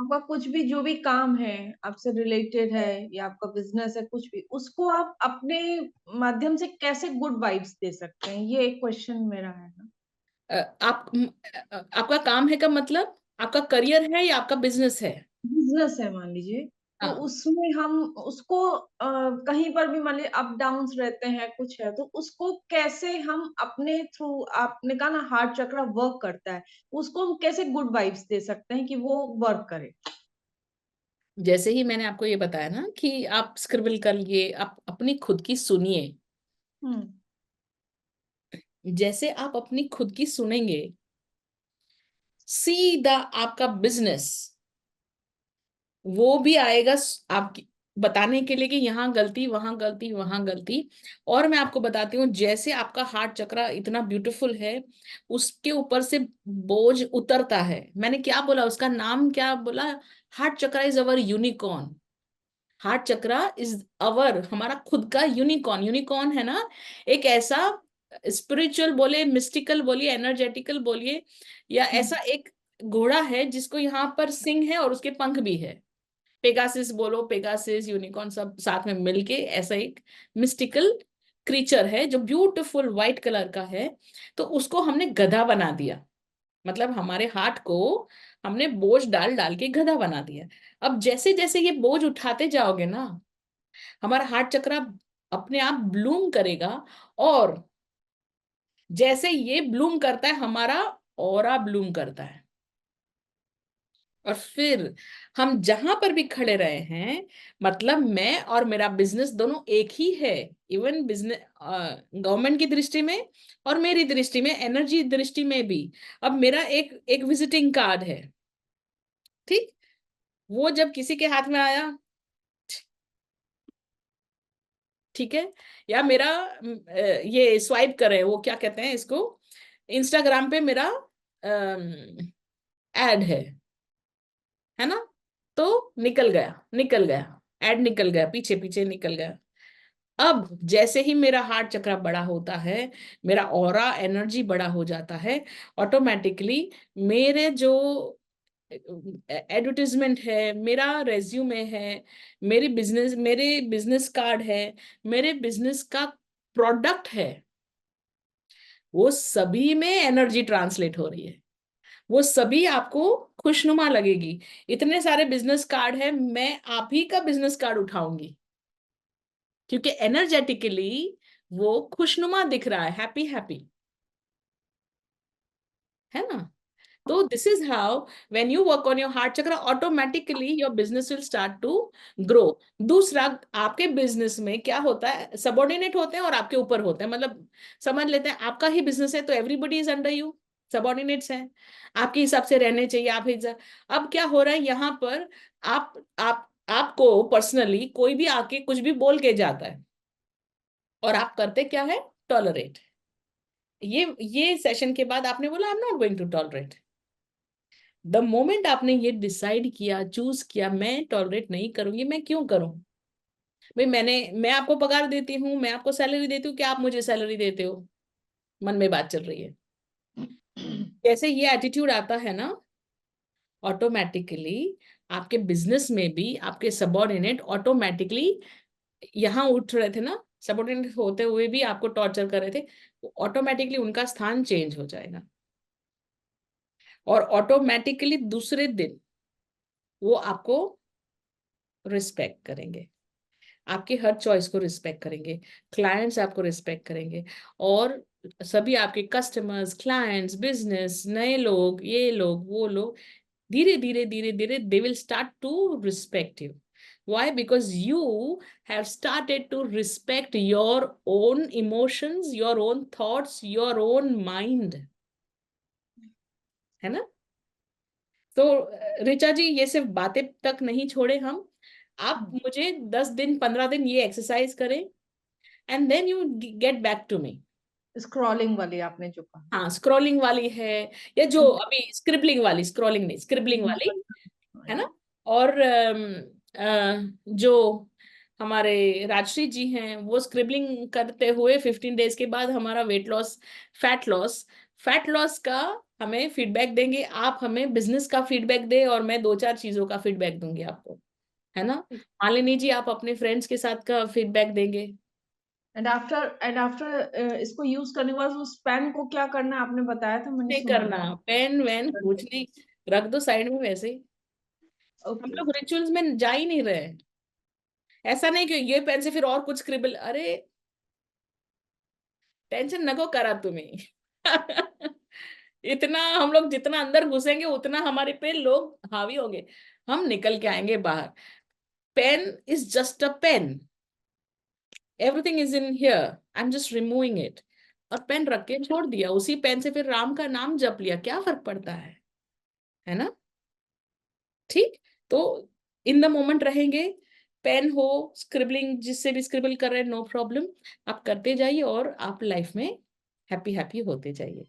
आपका कुछ भी जो भी काम है, आपसे रिलेटेड है या आपका बिज़नेस है कुछ भी, उसको आप अपने माध्यम से कैसे गुड वाइब्स दे सकते हैं? ये एक क्वेश्चन मेरा है ना। आपका काम है का मतलब आपका करियर है या आपका बिजनेस है? बिज़नेस है मान लीजिए, तो हाँ। उसमें हम उसको कहीं पर भी मान लीजिए अप डाउन्स रहते हैं, कुछ है, तो उसको कैसे हम अपने थ्रू आपने कहा ना हार्ट चक्र वर्क करता है, उसको हम कैसे गुड वाइब्स दे सकते हैं कि वो वर्क करे? जैसे ही मैंने आपको ये बताया ना कि आप स्क्रिबल करिए, आप अपनी खुद की सुनिए। हुँ, जैसे आप अपनी खुद की सुनेंगे, सीधा आपका बिजनेस वो भी आएगा आपकी बताने के लिए कि यहाँ गलती, वहां गलती, वहां गलती। और मैं आपको बताती हूँ, जैसे आपका हार्ट चक्र इतना ब्यूटीफुल है, उसके ऊपर से बोझ उतरता है। मैंने क्या बोला, उसका नाम क्या बोला? हार्ट चक्र इज अवर यूनिकॉर्न। हार्ट चक्र इज अवर, हमारा खुद का यूनिकॉर्न। यूनिकॉर्न है ना, एक ऐसा स्पिरिचुअल बोले, मिस्टिकल बोलिए, एनर्जेटिकल बोलिए, या हुँ, ऐसा एक घोड़ा है जिसको यहाँ पर सिंग है और उसके पंख भी है। पेगासिस बोलो, पेगासिस, यूनिकॉर्न, सब साथ में मिलके ऐसा एक मिस्टिकल क्रीचर है जो ब्यूटीफुल व्हाइट कलर का है। तो उसको हमने गधा बना दिया, मतलब हमारे हार्ट को हमने बोझ डाल डाल के गधा बना दिया। अब जैसे जैसे ये बोझ उठाते जाओगे ना, हमारा हार्ट चक्र अपने आप ब्लूम करेगा। और जैसे ये ब्लूम करता है, हमारा ऑरा ब्लूम करता है। और फिर हम जहां पर भी खड़े रहे हैं, मतलब मैं और मेरा बिजनेस दोनों एक ही है। इवन बिजनेस गवर्नमेंट की दृष्टि में और मेरी दृष्टि में, एनर्जी दृष्टि में भी। अब मेरा एक एक विजिटिंग कार्ड है, ठीक? वो जब किसी के हाथ में आया, ठीक है, या मेरा ये स्वाइप करे, वो क्या कहते हैं इसको, इंस्टाग्राम पे मेरा एड है ना, तो निकल गया, निकल गया, एड निकल गया, पीछे पीछे निकल गया। अब जैसे ही मेरा हार्ट चक्र बड़ा होता है, मेरा ऑरा एनर्जी बड़ा हो जाता है, ऑटोमेटिकली मेरे जो एडवर्टीजमेंट है, मेरा रेज्यूमे है, मेरे बिजनेस कार्ड है, मेरे बिजनेस का प्रोडक्ट है, वो सभी में एनर्जी ट्रांसलेट हो रही है। वो सभी आपको खुशनुमा लगेगी। इतने सारे बिजनेस कार्ड है, मैं आप ही का बिजनेस कार्ड उठाऊंगी, क्योंकि एनर्जेटिकली वो खुशनुमा दिख रहा है, हैप्पी हैप्पी, है ना। तो this is how, when you work on your heart chakra, automatically your business will start to grow. दूसरा, आपके बिजनेस में क्या होता है, सबॉर्डिनेट होते हैं और आपके ऊपर होते हैं। मतलब समझ लेते हैं आपका ही बिजनेस है तो everybody is under you, subordinates हैं, आपके हिसाब से रहने चाहिए, आप हिसाब। अब क्या हो रहा है यहाँ पर, आपको पर्सनली कोई भी आके कुछ भी बोल के जाता है, और आप करते क्या है? टॉलरेट। ये सेशन के बाद आपने बोला I am not going to tolerate. The moment आपने ये डिसाइड किया, चूज किया, मैं टॉलरेट नहीं करूंगी, मैं क्यों करूं? भाई मैं आपको पगार देती हूँ, मैं आपको सैलरी देती हूँ, क्या आप मुझे सैलरी देते हो? मन में बात चल रही है। जैसे ये एटीट्यूड आता है ना, ऑटोमेटिकली आपके बिजनेस में भी आपके सबॉर्डिनेट ऑटोमेटिकली यहाँ उठ रहे थे ना, सबॉर्डिनेट होते हुए भी आपको टॉर्चर कर रहे थे, ऑटोमेटिकली उनका स्थान चेंज हो जाएगा। और ऑटोमेटिकली दूसरे दिन वो आपको रिस्पेक्ट करेंगे, आपकी हर चॉइस को रिस्पेक्ट करेंगे, क्लाइंट्स आपको रिस्पेक्ट करेंगे। और सभी आपके कस्टमर्स, क्लाइंट्स, बिजनेस, नए लोग, ये लोग, वो लोग, धीरे धीरे धीरे धीरे they will start to respect you. Why? Because you have started to respect your own emotions, your own thoughts, your own mind, है ना। तो ऋचा जी, ये सिर्फ बातें तक नहीं छोड़े हम, आप मुझे 10 दिन 15 दिन ये एक्सरसाइज करें, and then you get back to me. Scrolling वाली आपने जो कहा। हाँ, स्क्रॉलिंग वाली है, या जो हुँ, अभी स्क्रिबलिंग वाली, स्क्रॉलिंग नहीं, स्क्रिबलिंग वाली, है ना। और जो हमारे राजश्री जी हैं, वो स्क्रिबलिंग करते हुए 15 डेज के बाद हमारा weight loss, fat loss, fat loss का हमें फीडबैक देंगे, आप हमें बिजनेस का फीडबैक दे और मैं 2-4 चीजों का फीडबैक दूंगी आपको, है ना? मालिनी जी आप अपने फ्रेंड्स के साथ का फीडबैक देंगे। एंड आफ्टर इसको यूज़ करने के बाद उस पेन को क्या करना है आपने बताया था, मैंने नहीं सुना करना, नहीं। पेन वेन कुछ नहीं, रख दो साइड में वैसे ही। हम ओके। लोग रिचुअल्स में जा ही नहीं रहे। ऐसा नहीं कि ये पेन से फिर और कुछ स्क्रिबल, अरे टेंशन नको करा तुम्हें। इतना हम लोग जितना अंदर घुसेंगे उतना हमारे पे लोग हावी होंगे, हम निकल के आएंगे बाहर। Pen is just a pen, everything is in here, I am just removing it. और पेन रख के छोड़ दिया, उसी पेन से फिर राम का नाम जप लिया, क्या फर्क पड़ता है ना? ठीक। तो इन द मोमेंट रहेंगे, पेन हो, स्क्रिबलिंग जिससे भी स्क्रिबल कर रहे हैं, नो प्रॉब्लम, आप करते जाइए और आप लाइफ में हैप्पी हैप्पी होते जाइए।